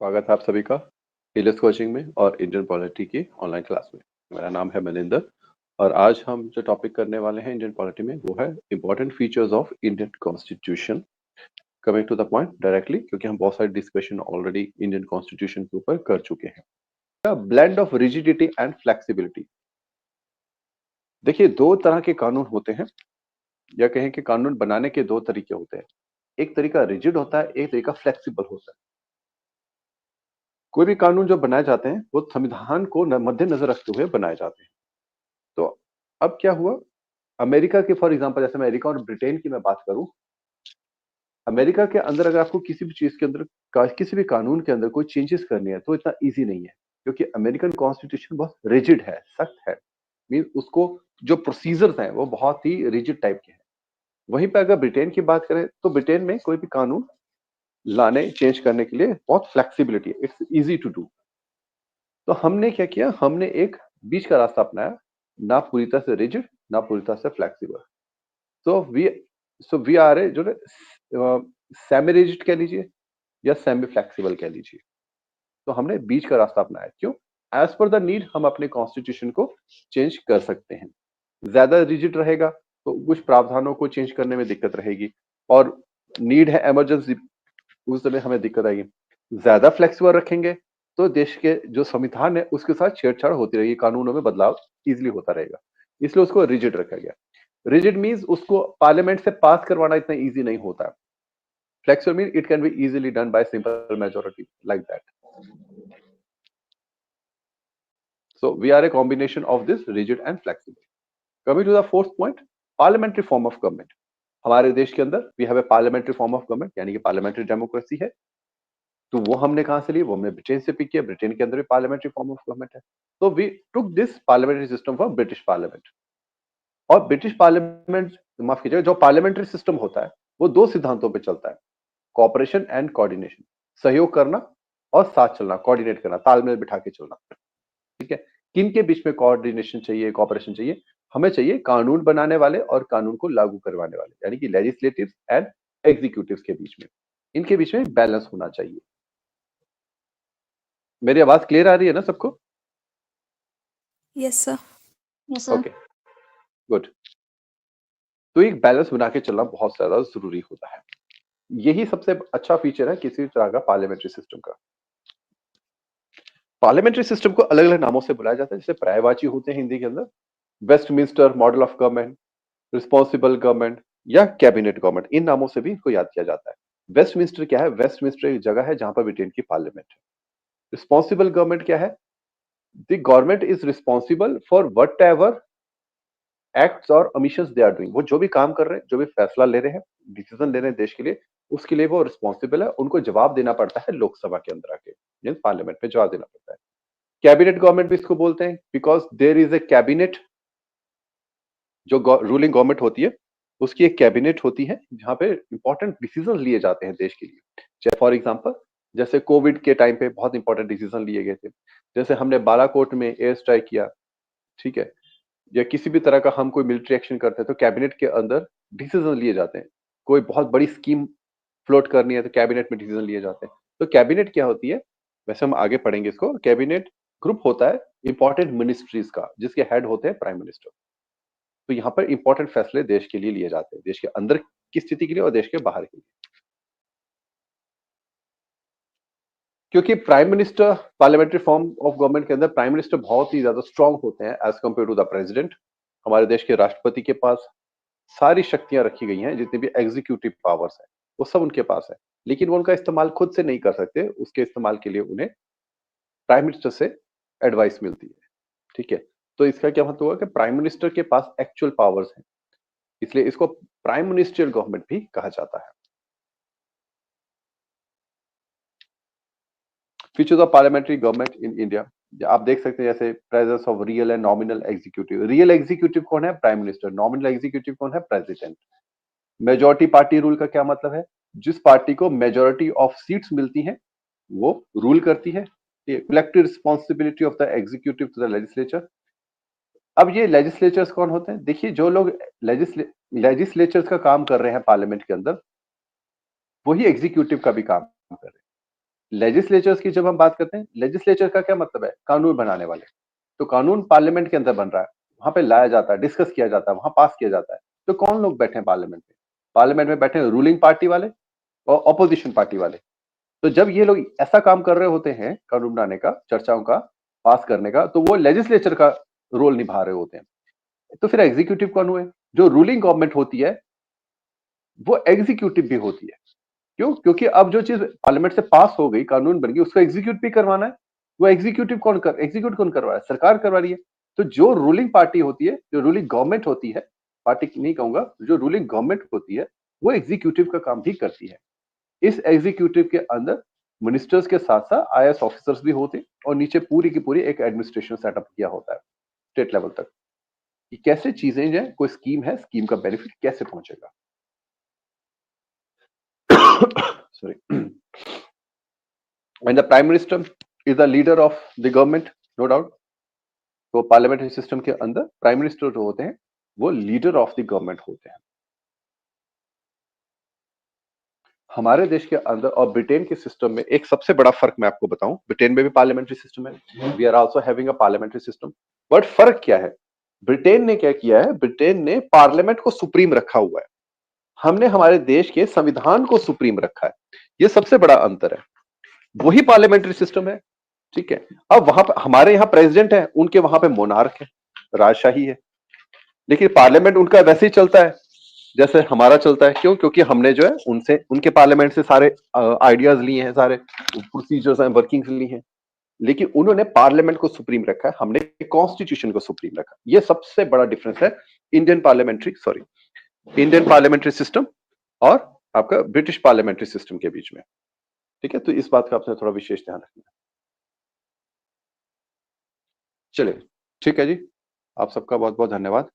स्वागत है आप सभी का एलिस कोचिंग में और इंडियन पॉलिटी की ऑनलाइन क्लास में। मेरा नाम है मनिंदर और आज हम जो टॉपिक करने वाले हैं इंडियन पॉलिटी में वो है important features of Indian constitution. Coming to the point directly, क्योंकि हम बहुत सारे डिस्कशन ऑलरेडी इंडियन कॉन्स्टिट्यूशन के ऊपर कर चुके हैं। Blend of rigidity and flexibility. देखिए, दो तरह के कानून होते हैं, या कहें कि कानून बनाने के दो तरीके होते हैं। एक तरीका रिजिड होता है, एक तरीका फ्लेक्सिबल होता है। कोई भी कानून जो बनाए जाते हैं वो संविधान को मद्देनजर रखते हुए बनाए जाते हैं। तो अब क्या हुआ, अमेरिका के फॉर एग्जांपल, जैसे अमेरिका और ब्रिटेन की मैं बात करूं, अमेरिका के अंदर अगर आपको किसी भी चीज के अंदर किसी भी कानून के अंदर कोई चेंजेस करनी है तो इतना इजी नहीं है, क्योंकि अमेरिकन कॉन्स्टिट्यूशन बहुत रिजिड है, सख्त है। मीन उसको जो प्रोसीजर्स हैं वो बहुत ही रिजिड टाइप के हैं। वहीं पे अगर ब्रिटेन की बात करें तो ब्रिटेन में कोई भी कानून लाने चेंज करने के लिए बहुत फ्लेक्सिबिलिटी है, इट्स इजी टू डू। तो हमने क्या किया, हमने एक बीच का रास्ता अपनाया, ना पूरी तरह से रिजिड ना पूरी तरह से flexible. So we we are a जो सेमी रिजिड कह लीजिए या सेमी फ्लेक्सिबल कह लीजिए। तो हमने बीच का रास्ता अपनाया। क्यों? एज पर द नीड हम अपने कॉन्स्टिट्यूशन को चेंज कर सकते हैं। ज्यादा रिजिड रहेगा तो कुछ प्रावधानों को चेंज करने में दिक्कत रहेगी, और नीड है इमरजेंसी, उस समय हमें दिक्कत आएगी। ज्यादा फ्लेक्सिबल रखेंगे तो देश के जो संविधान है उसके साथ छेड़छाड़ होती रहेगी, कानूनों में बदलाव इजिली होता रहेगा, इसलिए उसको रिजिड रखा गया। रिजिड मीन्स उसको पार्लियामेंट से पास करवाना इतना इजी नहीं होता। Flexible mean it can be easily done by simple majority like that. So we are a combination of this rigid and flexible. Coming to the fourth point, parliamentary form of government. हमारे देश के अंदर we have a parliamentary form of government, यानी कि parliamentary democracy है। तो वो हमने कहां से ली? वो हमने ब्रिटेन से पिक किया। ब्रिटेन के अंदर भी पार्लियामेंट्री फॉर्म ऑफ गवर्नमेंट है। तो we took this parliamentary system from British parliament. और ब्रिटिश पार्लियामेंट, माफ कीजिएगा, जो पार्लियामेंट्री सिस्टम होता है वो दो सिद्धांतों पर चलता है, कॉपरेशन एंड कोऑर्डिनेशन। सहयोग करना और साथ चलना, कोऑर्डिनेट करना, तालमेल बिठा के चलना। ठीक है, किन के बीच में कोऑर्डिनेशन चाहिए, कोऑपरेशन चाहिए? हमें चाहिए कानून बनाने वाले और कानून को लागू करवाने वाले, यानी कि लेजिस्लेटिव एंड एग्जीक्यूटिव के बीच में, इनके बीच में बैलेंस होना चाहिए। मेरी आवाज क्लियर आ रही है ना सबको? Yes sir. Yes sir. Okay, good. तो एक बैलेंस बना के चलना बहुत ज्यादा जरूरी होता है। यही सबसे अच्छा फीचर है किसी तरह का पार्लियामेंट्री सिस्टम का। पार्लियामेंट्री सिस्टम को अलग अलग नामों से बुलाया जाता है, जैसे पर्यायवाची होते हैं हिंदी के अंदर, Westminster model of government, responsible government या कैबिनेट गवर्नमेंट, इन नामों से भी इसको याद किया जाता है। वेस्टमिंस्टर क्या है? वेस्टमिंस्टर एक जगह है जहां पर ब्रिटेन की पार्लियामेंट है। रिस्पॉन्सिबल गवर्नमेंट क्या है? The government is responsible for what ever acts और ओमिशंस दे आर डूइंग। वो जो भी काम कर रहे हैं, जो भी फैसला ले रहे हैं, डिसीजन ले रहे हैं देश के लिए, उसके लिए वो रिस्पॉन्सिबल है। उनको जवाब देना पड़ता है लोकसभा के अंदर आके, मींस पार्लियामेंट में जवाब देना पड़ता है। कैबिनेट गवर्नमेंट भी इसको बोलते हैं, because there is a cabinet. जो रूलिंग गवर्नमेंट होती है उसकी एक कैबिनेट होती है जहां पे इंपॉर्टेंट डिसीजन लिए जाते हैं देश के लिए। जैसे फॉर एग्जांपल, जैसे कोविड के टाइम पे बहुत इंपॉर्टेंट डिसीजन लिए गए थे, जैसे हमने बालाकोट में एयर स्ट्राइक किया, ठीक है, या किसी भी तरह का हम कोई मिलिट्री एक्शन करते हैं तो कैबिनेट के अंदर डिसीजन लिए जाते हैं। कोई बहुत बड़ी स्कीम फ्लोट करनी है तो कैबिनेट में डिसीजन लिए जाते हैं। तो कैबिनेट क्या होती है, वैसे हम आगे पढ़ेंगे इसको। कैबिनेट ग्रुप होता है इंपॉर्टेंट मिनिस्ट्रीज का, जिसके हेड होते हैं प्राइम मिनिस्टर। तो यहाँ पर इंपॉर्टेंट फैसले देश के लिए लिए जाते हैं, देश के अंदर की स्थिति के लिए और देश के बाहर के लिए। क्योंकि prime minister parliamentary form of government के अंदर प्राइम मिनिस्टर बहुत ही ज्यादा स्ट्रांग होते हैं as compared to the president. हमारे देश के राष्ट्रपति के पास सारी शक्तियां रखी गई हैं, जितनी भी एग्जीक्यूटिव पावर्स है वो सब उनके पास है, लेकिन वो उनका इस्तेमाल खुद से नहीं कर सकते। उसके इस्तेमाल के लिए उन्हें प्राइम मिनिस्टर से एडवाइस मिलती है। ठीक है, तो इसका क्या मतलब हुआ कि प्राइम मिनिस्टर के पास एक्चुअल पावर्स हैं, इसलिए इसको प्राइम मिनिस्ट्रियल गवर्नमेंट भी कहा जाता है। Features of parliamentary government in India, आप देख सकते हैं जैसे presence of real and nominal executive. Real executive कौन है? Prime minister. नॉमिनल एग्जीक्यूटिव कौन है? प्रेसिडेंट। मेजोरिटी पार्टी रूल का क्या मतलब है? जिस पार्टी को मेजोरिटी ऑफ सीट्स मिलती हैं वो रूल करती है। Collective responsibility of the executive to the legislature. अब ये लेजिस्लेचर्स कौन होते हैं? देखिए, जो लोग लेजिस्लेचर्स का काम कर रहे हैं पार्लियामेंट के अंदर, वही एग्जीक्यूटिव का भी काम कर रहे हैं। लेजिस्लेचर्स की जब हम बात करते हैं, लेजिस्लेचर का क्या मतलब है? कानून बनाने वाले। तो कानून पार्लियामेंट के अंदर बन रहा है, वहां पे लाया जाता है, डिस्कस किया जाता है, वहां पास किया जाता है। तो कौन लोग बैठे हैं पार्लियामेंट में? पार्लियामेंट में बैठे हैं रूलिंग पार्टी वाले और ऑपोजिशन पार्टी वाले। तो जब ये लोग ऐसा काम कर रहे होते हैं कानून बनाने का, चर्चाओं का, पास करने का, तो वो लेजिस्लेचर का रोल निभा रहे होते हैं। तो फिर एग्जीक्यूटिव कौन हुए? जो रूलिंग गवर्नमेंट होती है वो एग्जीक्यूटिव भी होती है। क्यों? क्योंकि अब जो चीज पार्लियामेंट से पास हो गई, कानून बन गई, उसको एग्जीक्यूट भी करवाना है। वो एग्जीक्यूट कौन करवा रहा है? सरकार करवा रही है। तो जो रूलिंग पार्टी होती है, जो रूलिंग गवर्नमेंट होती है, पार्टी नहीं कहूंगा, जो रूलिंग गवर्नमेंट होती है, वो एग्जीक्यूटिव का काम भी करती है। इस एग्जीक्यूटिव के अंदर मिनिस्टर्स के साथ साथ आईएएस ऑफिसर्स भी होते हैं और नीचे पूरी की पूरी एक एडमिनिस्ट्रेशन सेटअप किया होता है स्टेट लेवल तक कि कैसे चीजें जो है, कोई स्कीम है, स्कीम का बेनिफिट कैसे पहुंचेगा। sorry and the prime minister is the leader of the government, no doubt. तो पार्लियामेंट्री सिस्टम के अंदर प्राइम मिनिस्टर जो होते हैं वो लीडर ऑफ द गवर्नमेंट होते हैं। हमारे देश के अंदर और ब्रिटेन के सिस्टम में एक सबसे बड़ा फर्क मैं आपको बताऊं, ब्रिटेन में भी पार्लियामेंट्री सिस्टम है, we are also having a parliamentary system. But फर्क क्या है? ब्रिटेन ने क्या किया है? ब्रिटेन ने पार्लियामेंट को सुप्रीम रखा हुआ है, हमने हमारे देश के संविधान को सुप्रीम रखा है। ये सबसे बड़ा अंतर है। वही पार्लियामेंट्री सिस्टम है, ठीक है। अब वहां पर हमारे यहाँ प्रेसिडेंट है, उनके वहां पे मोनार्क है, राजशाही है, लेकिन पार्लियामेंट उनका वैसे ही चलता है जैसे हमारा चलता है। क्यों? क्योंकि हमने जो है उनसे, उनके पार्लियामेंट से सारे आइडियाज लिए हैं, सारे प्रोसीजर्स एंड वर्किंग्स ली हैं, लेकिन उन्होंने पार्लियामेंट को सुप्रीम रखा है, हमने कॉन्स्टिट्यूशन को सुप्रीम रखा। ये सबसे बड़ा डिफरेंस है इंडियन पार्लियामेंट्री सिस्टम और आपका ब्रिटिश पार्लियामेंट्री सिस्टम के बीच में, ठीक है। तो इस बात का आपने थोड़ा विशेष ध्यान रखना है। चलिए, ठीक है जी, आप सबका बहुत बहुत धन्यवाद।